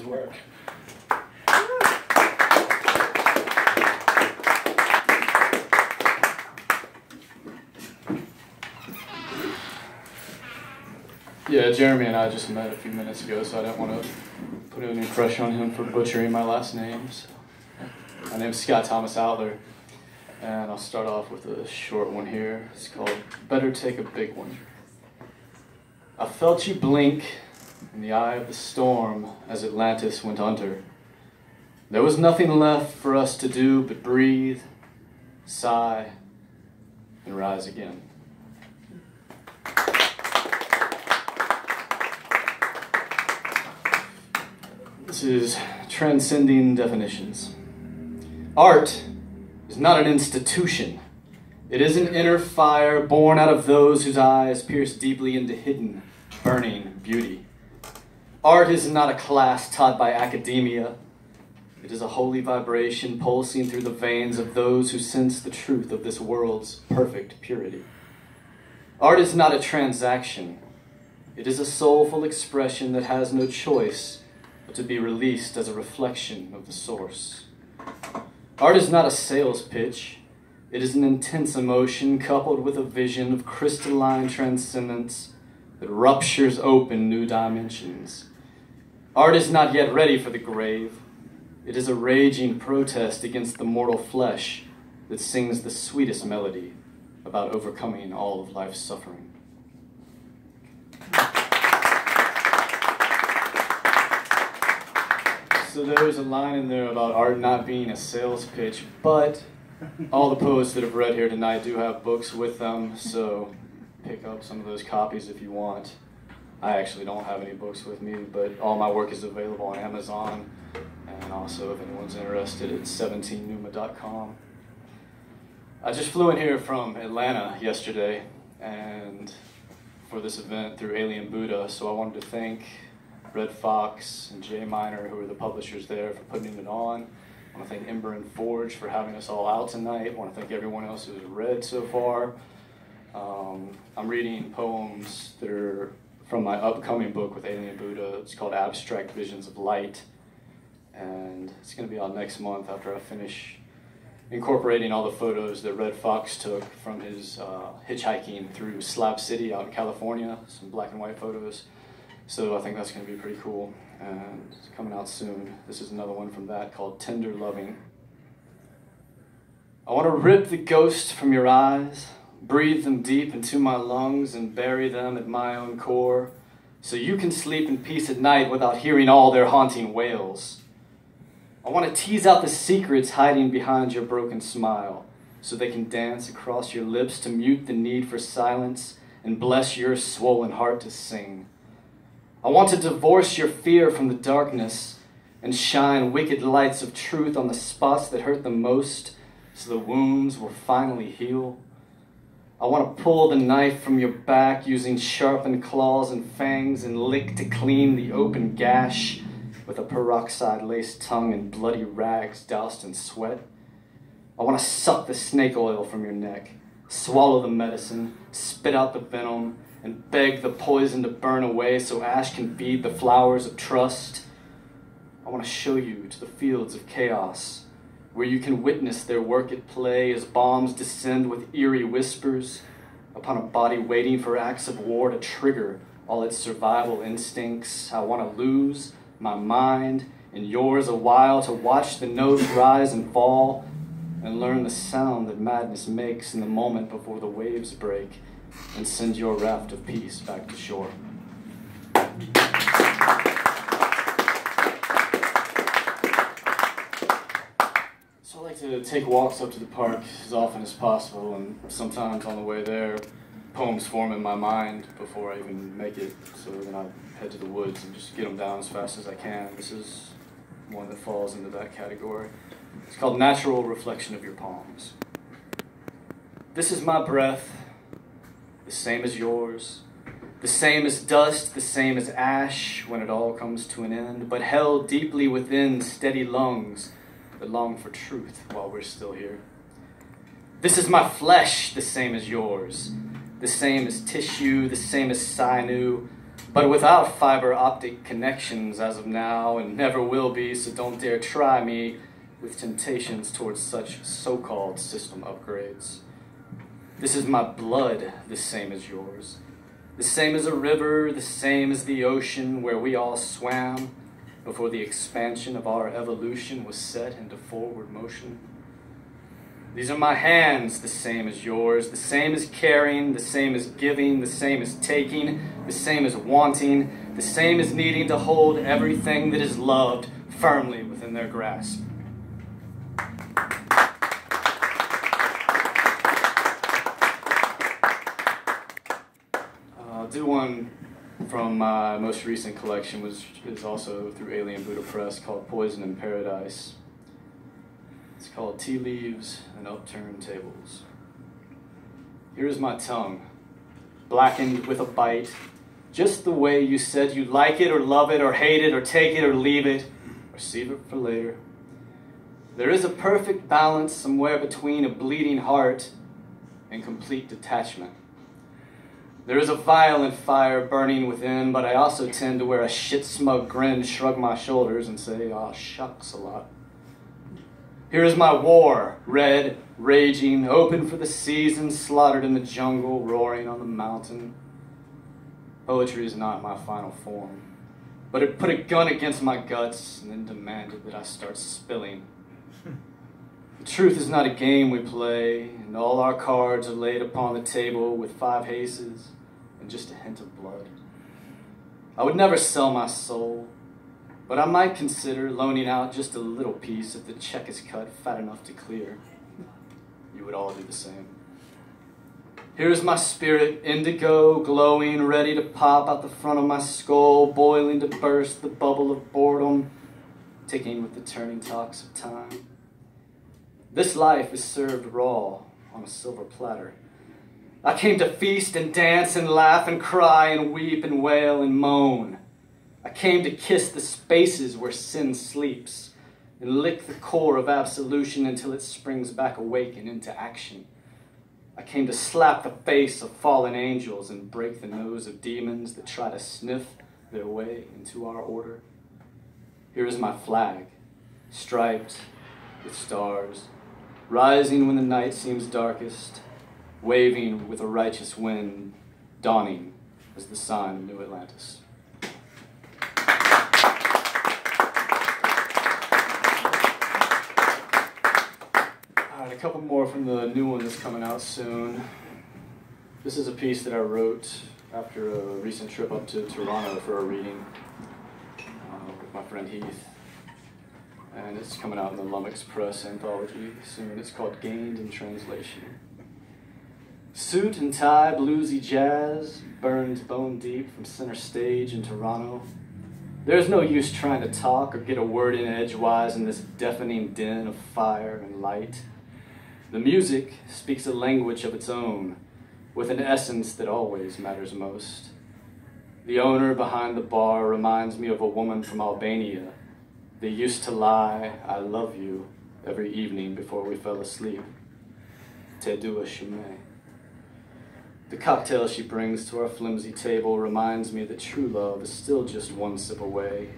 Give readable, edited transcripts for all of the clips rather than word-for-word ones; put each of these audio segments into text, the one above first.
work. Yeah, Jeremy and I just met a few minutes ago, so I didn't want to put any pressure on him for butchering my last name. So. My name's Scott Thomas Outler, and I'll start off with a short one here. It's called Better Take a Big One. I felt you blink in the eye of the storm as Atlantis went under. There was nothing left for us to do but breathe, sigh, and rise again. This is Transcending Definitions. Art is not an institution. It is an inner fire born out of those whose eyes pierce deeply into hidden, burning beauty. Art is not a class taught by academia. It is a holy vibration pulsing through the veins of those who sense the truth of this world's perfect purity. Art is not a transaction. It is a soulful expression that has no choice but to be released as a reflection of the source. Art is not a sales pitch. It is an intense emotion coupled with a vision of crystalline transcendence that ruptures open new dimensions. Art is not yet ready for the grave. It is a raging protest against the mortal flesh that sings the sweetest melody about overcoming all of life's suffering. So there's a line in there about art not being a sales pitch, but all the poets that have read here tonight do have books with them, so pick up some of those copies if you want. I actually don't have any books with me, but all my work is available on Amazon, and also if anyone's interested, it's 17numa.com. I just flew in here from Atlanta yesterday, and for this event through Alien Buddha, so I wanted to thank Red Fox and J Minor, who are the publishers there, for putting it on. I want to thank Ember and Forge for having us all out tonight. I want to thank everyone else who's read so far. I'm reading poems that are from my upcoming book with Alien Buddha. It's called Abstract Visions of Light, and it's going to be out next month after I finish incorporating all the photos that Red Fox took from his hitchhiking through Slab City out in California, some black and white photos. So I think that's going to be pretty cool, and it's coming out soon. This is another one from that called Tender Loving. I want to rip the ghost from your eyes, breathe them deep into my lungs, and bury them at my own core, so you can sleep in peace at night without hearing all their haunting wails. I want to tease out the secrets hiding behind your broken smile, so they can dance across your lips to mute the need for silence and bless your swollen heart to sing. I want to divorce your fear from the darkness and shine wicked lights of truth on the spots that hurt the most, so the wounds will finally heal. I want to pull the knife from your back using sharpened claws and fangs and lick to clean the open gash with a peroxide-laced tongue and bloody rags doused in sweat. I want to suck the snake oil from your neck, swallow the medicine, spit out the venom, and beg the poison to burn away so ash can feed the flowers of trust. I want to show you to the fields of chaos, where you can witness their work at play as bombs descend with eerie whispers upon a body waiting for acts of war to trigger all its survival instincts. I want to lose my mind and yours a while to watch the notes rise and fall and learn the sound that madness makes in the moment before the waves break and send your raft of peace back to shore. So I like to take walks up to the park as often as possible, and sometimes on the way there, poems form in my mind before I even make it, so then I head to the woods and just get them down as fast as I can. This is one that falls into that category. It's called Natural Reflection of Your Palms. This is my breath, the same as yours, the same as dust, the same as ash when it all comes to an end, but held deeply within steady lungs that long for truth while we're still here. This is my flesh, the same as yours, the same as tissue, the same as sinew, but without fiber optic connections as of now, and never will be, so don't dare try me with temptations towards such so-called system upgrades. This is my blood, the same as yours. The same as a river, the same as the ocean where we all swam before the expansion of our evolution was set into forward motion. These are my hands, the same as yours, the same as caring, the same as giving, the same as taking, the same as wanting, the same as needing to hold everything that is loved firmly within their grasp. I'll do one from my most recent collection, which is also through Alien Buddha Press, called Poison in Paradise. It's called Tea Leaves and Upturned Tables. Here is my tongue, blackened with a bite, just the way you said you'd like it or love it or hate it or take it or leave it or save it for later. There is a perfect balance somewhere between a bleeding heart and complete detachment. There is a violent fire burning within, but I also tend to wear a shit-smug grin, shrug my shoulders, and say, "Aw, shucks," a lot. Here is my war, red, raging, open for the season, slaughtered in the jungle, roaring on the mountain. Poetry is not my final form, but it put a gun against my guts and then demanded that I start spilling. The truth is not a game we play, and all our cards are laid upon the table with 5 aces and just a hint of blood. I would never sell my soul, but I might consider loaning out just a little piece if the check is cut fat enough to clear. You would all do the same. Here's my spirit, indigo, glowing, ready to pop out the front of my skull, boiling to burst the bubble of boredom, ticking with the turning talks of time. This life is served raw on a silver platter. I came to feast and dance and laugh and cry and weep and wail and moan. I came to kiss the spaces where sin sleeps and lick the core of absolution until it springs back awake and into action. I came to slap the face of fallen angels and break the nose of demons that try to sniff their way into our order. Here is my flag, striped with stars, rising when the night seems darkest, waving with a righteous wind, dawning as the sign of New Atlantis. All right, a couple more from the new one that's coming out soon. This is a piece that I wrote after a recent trip up to Toronto for a reading with my friend Heath. And it's coming out in the Lummox Press anthology soon. It's called Gained in Translation. Suit and tie, bluesy jazz, burns bone deep from center stage in Toronto. There's no use trying to talk or get a word in edgewise in this deafening din of fire and light. The music speaks a language of its own, with an essence that always matters most. The owner behind the bar reminds me of a woman from Albania. They used to lie, "I love you," every evening before we fell asleep. Te dua shime. The cocktail she brings to our flimsy table reminds me that true love is still just one sip away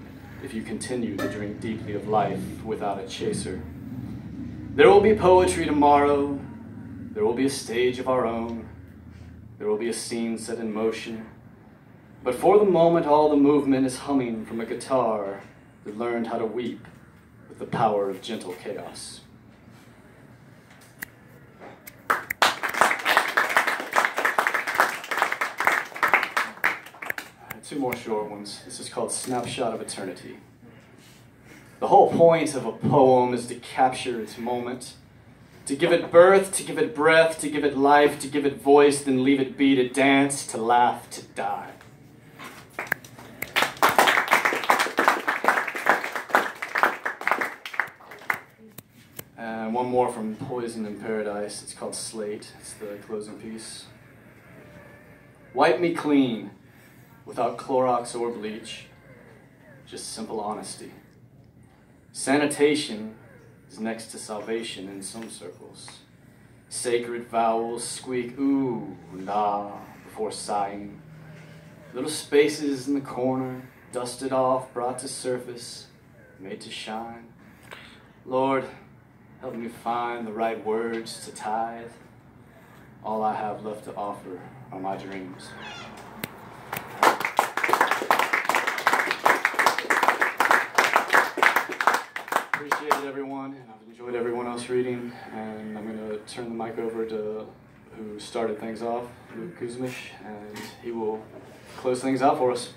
if you continue to drink deeply of life without a chaser. There will be poetry tomorrow. There will be a stage of our own. There will be a scene set in motion. But for the moment, all the movement is humming from a guitar that learned how to weep with the power of gentle chaos. 2 more short ones. This is called Snapshot of Eternity. The whole point of a poem is to capture its moment, to give it birth, to give it breath, to give it life, to give it voice, then leave it be, to dance, to laugh, to die. And one more from Poison in Paradise. It's called Slate. It's the closing piece. Wipe me clean, without Clorox or bleach, just simple honesty. Sanitation is next to salvation in some circles. Sacred vowels squeak ooh and ah before sighing. Little spaces in the corner, dusted off, brought to surface, made to shine. Lord, help me find the right words to tithe. All I have left to offer are my dreams. Appreciate it, everyone, and I've enjoyed everyone else reading, and I'm going to turn the mic over to who started things off, Luke Kuzmish, and he will close things out for us.